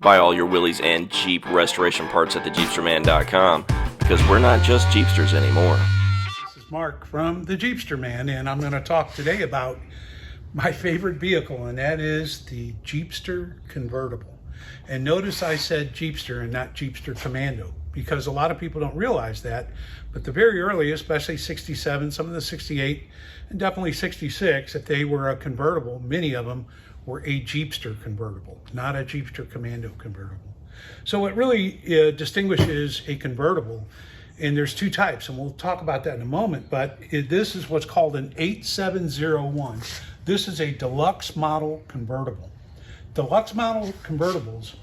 Buy all your Willys and Jeep restoration parts at thejeepsterman.com, because we're not just Jeepsters anymore. This is Mark from the JeepsterMan, and I'm going to talk today about my favorite vehicle, and that is the Jeepster Convertible. And notice I said Jeepster and not Jeepster Commando, because a lot of people don't realize that, but the very early, especially 67, some of the 68, and definitely 66, if they were a convertible, many of them were a Jeepster convertible, not a Jeepster Commando convertible. So it really distinguishes a convertible, and there's two types, and we'll talk about that in a moment, but this is what's called an 8701. This is a deluxe model convertible. Deluxe model convertibles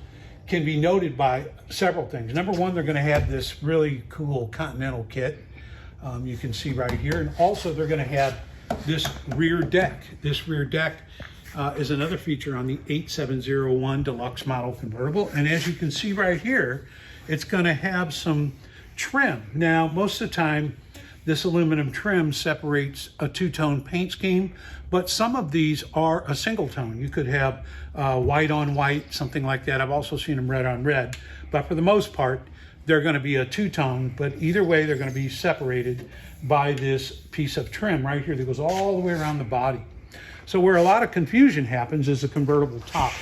can be noted by several things. Number one, they're going to have this really cool Continental kit. You can see right here, and also they're going to have this rear deck. This rear deck is another feature on the 8701 deluxe model convertible, and as you can see right here, it's going to have some trim. Now, most of the time, this aluminum trim separates a two-tone paint scheme, but some of these are a single tone. You could have white on white, something like that. I've also seen them red on red, but for the most part, they're going to be a two-tone, but either way, they're going to be separated by this piece of trim right here that goes all the way around the body. So where a lot of confusion happens is the convertible top.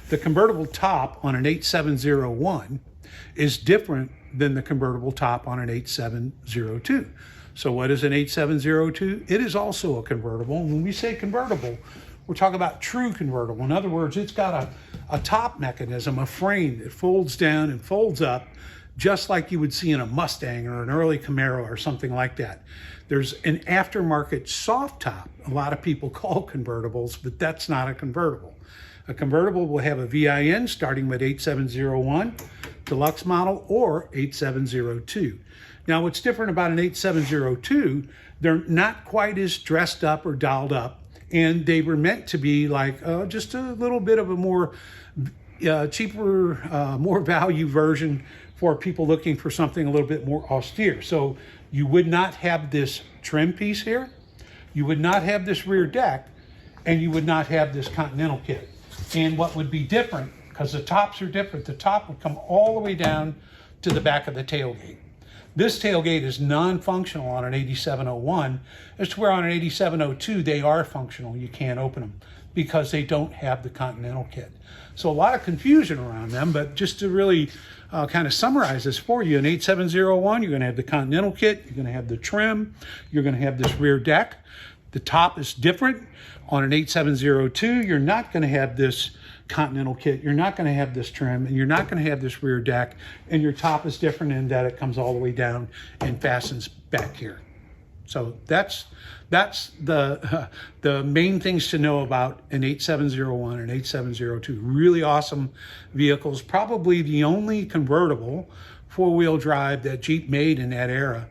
The convertible top on an 8701 is different than the convertible top on an 8702. So what is an 8702? It is also a convertible. When we say convertible, we're talking about true convertible. In other words, it's got a top mechanism, a frame that folds down and folds up, just like you would see in a Mustang or an early Camaro or something like that. There's an aftermarket soft top. A lot of people call convertibles, but that's not a convertible. A convertible will have a VIN starting with 8701, deluxe model, or 8702. Now, what's different about an 8702, they're not quite as dressed up or dolled up, and they were meant to be like just a little bit of a more cheaper, more value version for people looking for something a little bit more austere. So you would not have this trim piece here, you would not have this rear deck, and you would not have this Continental kit. And what would be different, because the tops are different, the top would come all the way down to the back of the tailgate. This tailgate is non-functional on an 8701, as to where on an 8702 they are functional. You can't open them because they don't have the Continental kit. So a lot of confusion around them, but just to really kind of summarize this for you, in 8701, you're going to have the Continental kit, you're going to have the trim, you're going to have this rear deck. The top is different. On an 8702, you're not going to have this Continental kit, you're not going to have this trim, and you're not going to have this rear deck, and your top is different in that it comes all the way down and fastens back here. So that's the main things to know about an 8701 and 8702. Really awesome vehicles. Probably the only convertible four-wheel drive that Jeep made in that era.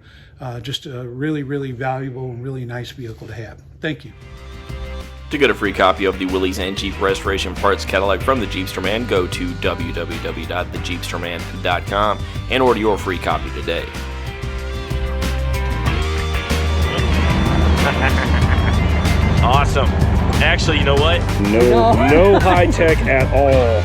Just a really, really valuable and really nice vehicle to have. Thank you. To get a free copy of the Willys and Jeep Restoration Parts catalog from the Jeepsterman, go to www.thejeepsterman.com and order your free copy today. Awesome. Actually, you know what? No high tech at all.